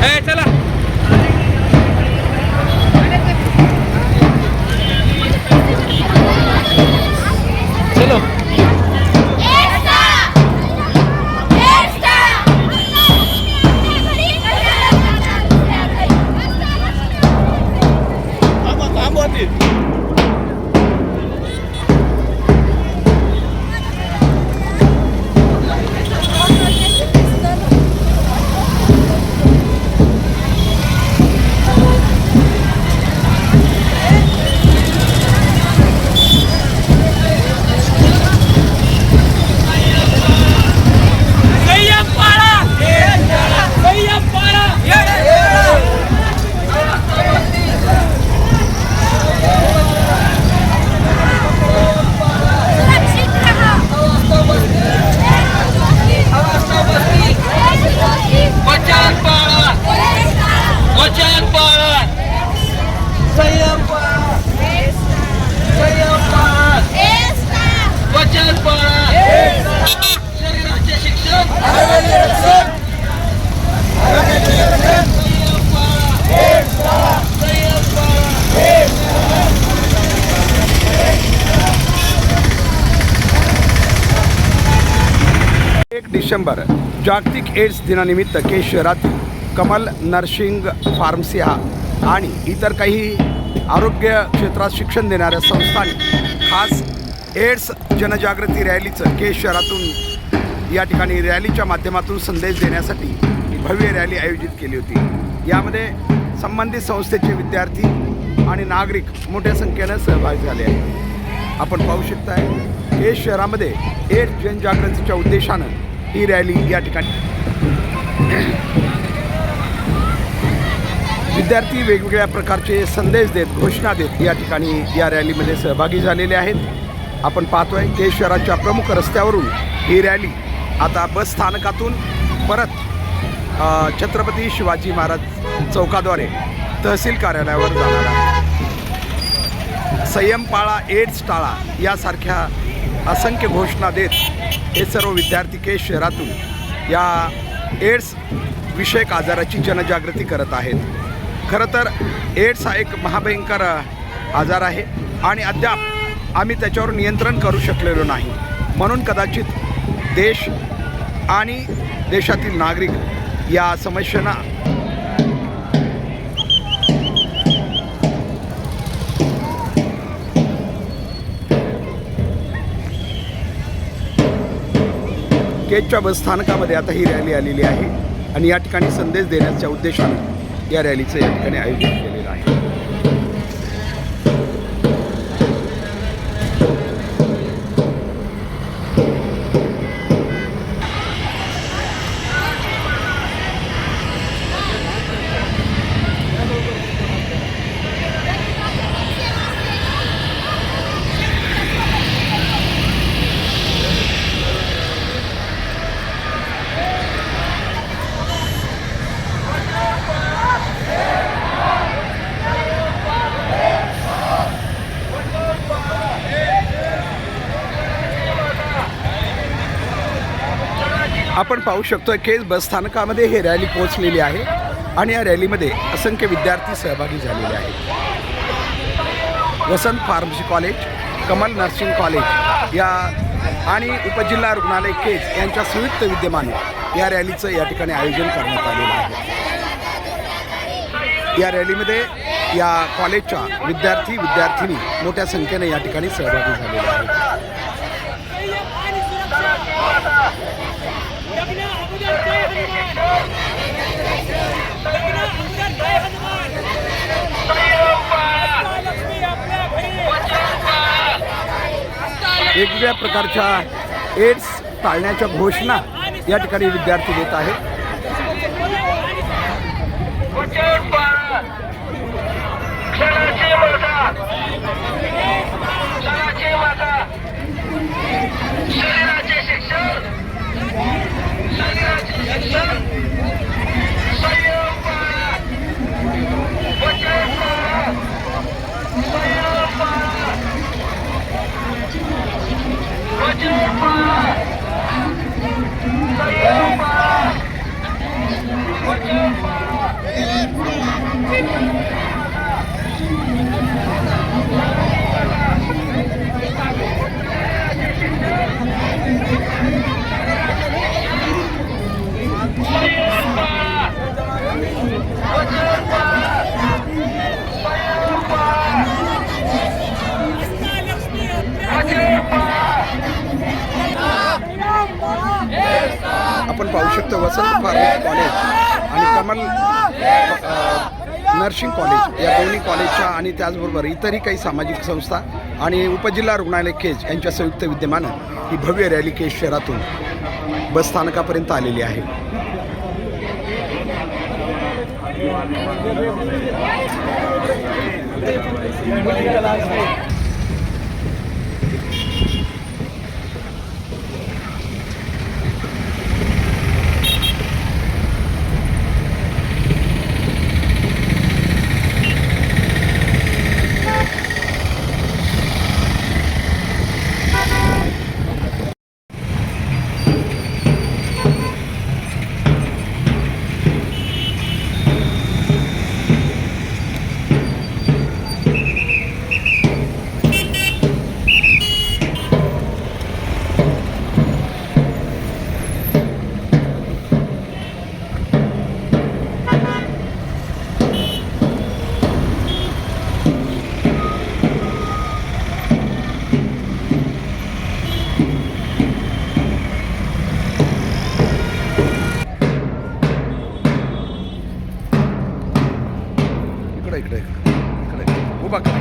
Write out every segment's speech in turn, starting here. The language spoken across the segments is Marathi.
चला चलो डिसेंबर जागतिक एड्स दिनानिमित्त केज शहरातील कमल नर्सिंग फार्मसी आणि इतर काही आरोग्य क्षेत्रात शिक्षण देणाऱ्या संस्थांनी खास एड्स जनजागृती रॅलीचं केज शहरातून या ठिकाणी रॅलीच्या माध्यमातून संदेश देण्यासाठी भव्य रॅली आयोजित केली होती। यामध्ये संबंधित संस्थेचे विद्यार्थी आणि नागरिक मोठ्या संख्येनं सहभागी झाले आहेत। आपण पाहू शकताय केज शहरामध्ये एड्स जनजागृतीच्या उद्देशानं ही रॅली या ठिकाणी विद्यार्थी वेगवेगळ्या प्रकारचे संदेश देत घोषणा देत या ठिकाणी या रॅलीमध्ये सहभागी झालेले आहेत। आपण पाहतोय केज शहराच्या प्रमुख रस्त्यावरून ही रॅली आता बस स्थानकातून परत छत्रपती शिवाजी महाराज चौकाद्वारे तहसील कार्यालयावर जाणार आहे। संयम पाळा, एड्स टाळा यासारख्या असंख्य घोषणा देत हे सर्व विद्यार्थी केज शहरातून या एड्स विषयक आजाराची जनजागृती करत आहेत। खरं तर एड्स हा एक महाभयंकर आजार आहे आणि अद्याप आम्ही त्याच्यावर नियंत्रण करू शकलेलो नाही। म्हणून कदाचित देश आणि देशातील नागरिक या समस्यांना केजच्या बस स्थानकामध्ये आता ही रॅली आलेली आहे आणि या ठिकाणी संदेश देण्याच्या उद्देशाने या रॅलीचं या ठिकाणी आयोजन केलेलं आहे। आपण पाहू शकतो केज बस स्थानकामध्ये हे रॅली पोहोचलेली आहे आणि या रॅलीमध्ये असंख्य विद्यार्थी सहभागी झालेले आहेत। Vasant pharmacy college, Kamal nursing college या आणि उपजिल्हा रुग्णालय केज यांच्या संयुक्त विद्यमाने या रॅलीचं या ठिकाणी आयोजन करण्यात आलेलं आहे। या रॅलीमध्ये या कॉलेजच्या विद्यार्थिनी मोठ्या संख्येने या ठिकाणी सहभागी झालेले आहेत। वेगवेगळ्या प्रकारच्या एड्स टाळण्याच्या घोषणा या ठिकाणी विद्यार्थी देत आहेत। आपण पाहू शकतो वसंत फार्मसी कॉलेज आणि कमल नर्सिंग कॉलेज या दोन्ही कॉलेजच्या आणि त्याचबरोबर इतरही काही सामाजिक संस्था आणि उपजिल्हा रुग्णालय केज यांच्या संयुक्त विद्यमानं ही भव्य रॅली केज शहरातून बस स्थानकापर्यंत आलेली आहे. इकडे उभा करा.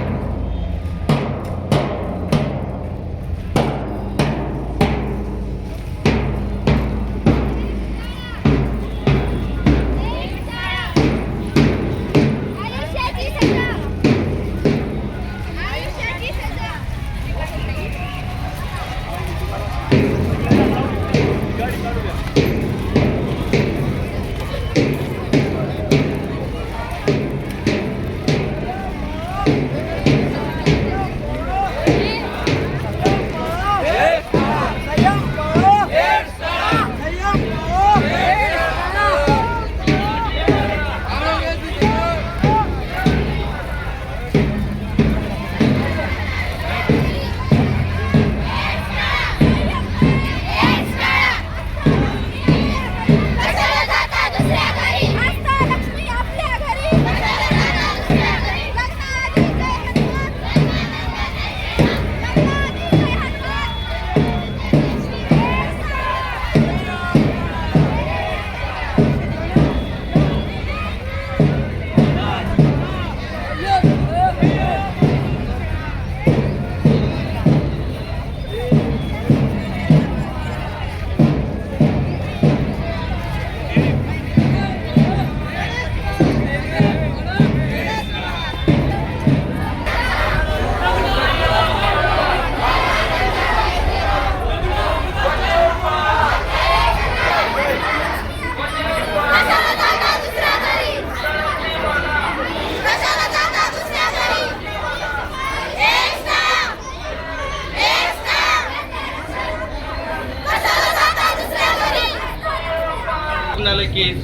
रुग्णालय केज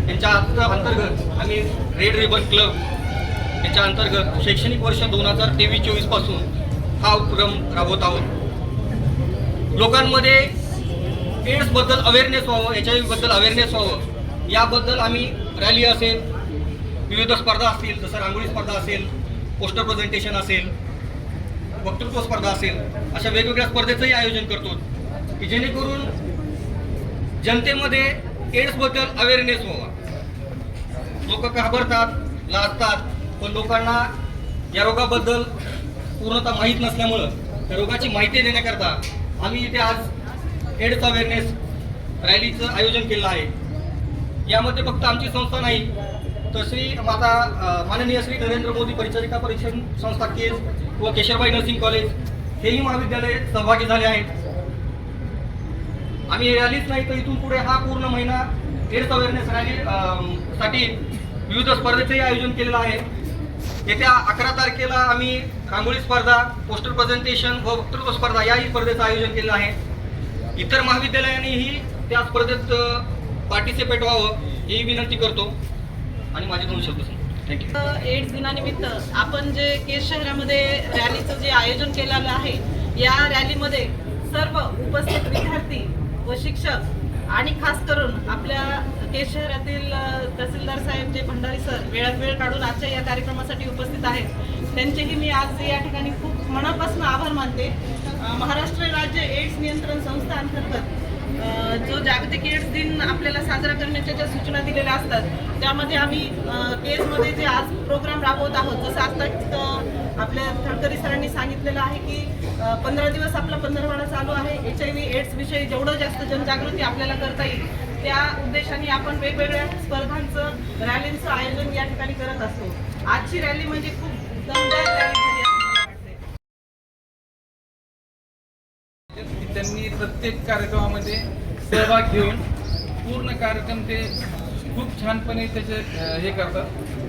यांच्या अंतर्गत आम्ही रेड रिबन क्लब यांच्या अंतर्गत शैक्षणिक वर्ष 2023-24 पासून हा उपक्रम राबवत आहोत. लोकांमध्ये एड्सबद्दल अवेअरनेस व्हावं, HIV-बद्दल अवेअरनेस व्हावं याबद्दल आम्ही रॅली असेल, विविध स्पर्धा असतील, जसं रांगोळी स्पर्धा असेल, पोस्टर प्रेझेंटेशन असेल, वक्तृत्व स्पर्धा असेल, अशा वेगवेगळ्या स्पर्धेचंही आयोजन करतो की जेणेकरून जनतेमध्ये एड्सबद्दल अवेअरनेस व्हावा. लोक घाबरतात, लाजतात, पण लोकांना या रोगाबद्दल पूर्णतः माहीत नसल्यामुळं त्या रोगाची माहिती देण्याकरता आम्ही इथे आज एड्स अवेअरनेस रॅलीचं आयोजन केलं आहे. यामध्ये फक्त आमची संस्था नाही तर माननीय श्री नरेंद्र मोदी परिचारिका परीक्षण संस्था केज व केशरबाई नर्सिंग कॉलेज हेही महाविद्यालय सहभागी झाले आहेत. आम्ही रॅलीच नाही तर इथून पुढे हा पूर्ण महिना एड्स अवेअरनेस रॅली साठी विविध स्पर्धेचंही आयोजन केलेलं आहे. येत्या 11 तारखेला आम्ही रांगोळी स्पर्धा, पोस्टर प्रेझेंटेशन व वक्तृत्व स्पर्धा याही स्पर्धेचं आयोजन केलेलं आहे. इतर महाविद्यालयांनीही त्या स्पर्धेत पार्टिसिपेट व्हावं ही विनंती करतो. आणि माझे 2 शब्द थँक्यू. एड्स दिनानिमित्त आपण जे केज शहरामध्ये रॅलीचं जे आयोजन केलेलं आहे, या रॅलीमध्ये सर्व उपस्थित विद्यार्थी व शिक्षक आणि खास करून आपल्या केज शहरातील तहसीलदार साहेब जे भंडारी सर वेळात वेळ काढून आजच्या या कार्यक्रमासाठी उपस्थित आहेत, त्यांचेही मी आज या ठिकाणी खूप मनापासून आभार मानते. महाराष्ट्र राज्य एड्स नियंत्रण संस्था अंतर्गत जो जागतिक एड्स दिन आपल्याला साजरा करण्याच्या ज्या सूचना दिलेल्या असतात, त्यामध्ये आम्ही केजमध्ये जे आज प्रोग्राम राबवत आहोत, जसं आता आपल्या थडकरी सरांनी सांगितलेलं आहे की 15 दिवस आपला पंधरवडा चालू आहे. HIV एड्स विषयी जेवढं जास्त जनजागृती आपल्याला करता येईल त्या उद्देशाने आपण वेगवेगळ्या स्पर्धांचं रॅलींचं आयोजन या ठिकाणी करत असतो. आजची रॅली म्हणजे खूप दमदार रॅली झाली असं मला वाटते. त्यांनी प्रत्येक कार्यक्रमामध्ये सहभाग घेऊन पूर्ण कार्यक्रम ते खूप छानपणे त्याचे हे करतात.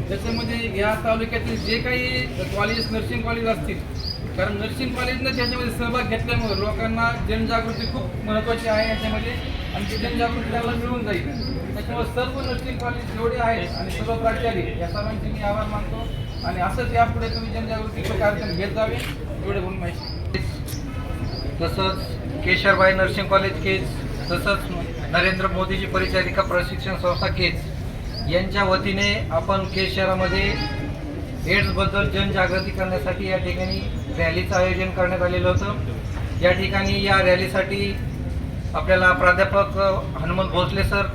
त्याच्यामध्ये या तालुक्यातील जे काही कॉलेजेस नर्सिंग कॉलेज असतील, कारण नर्सिंग कॉलेजनं त्याच्यामध्ये सहभाग घेतल्यामुळे लोकांना जनजागृती खूप महत्त्वाची आहे याच्यामध्ये, आणि ती जनजागृती त्याला मिळून जाईल. त्याच्यामुळे सर्व नर्सिंग कॉलेज जेवढे आहेत आणि सर्व प्राचार्य या सर्वांचे मी आभार मानतो, आणि असंच यापुढे तुम्ही जनजागृतीचे कार्यक्रम घेत जावे एवढे बोलून माहिती. तसंच केशरबाई नर्सिंग कॉलेज केज, तसंच नरेंद्र मोदीजी परिचारिका प्रशिक्षण संस्था केज यांच्या वतीने आपण केज शहरामध्ये एड्सबद्दल जनजागृती करण्यासाठी या ठिकाणी रॅलीचं आयोजन करण्यात आलेलं होतं. या ठिकाणी या रॅलीसाठी आपल्याला प्राध्यापक हनुमंत भोसले सर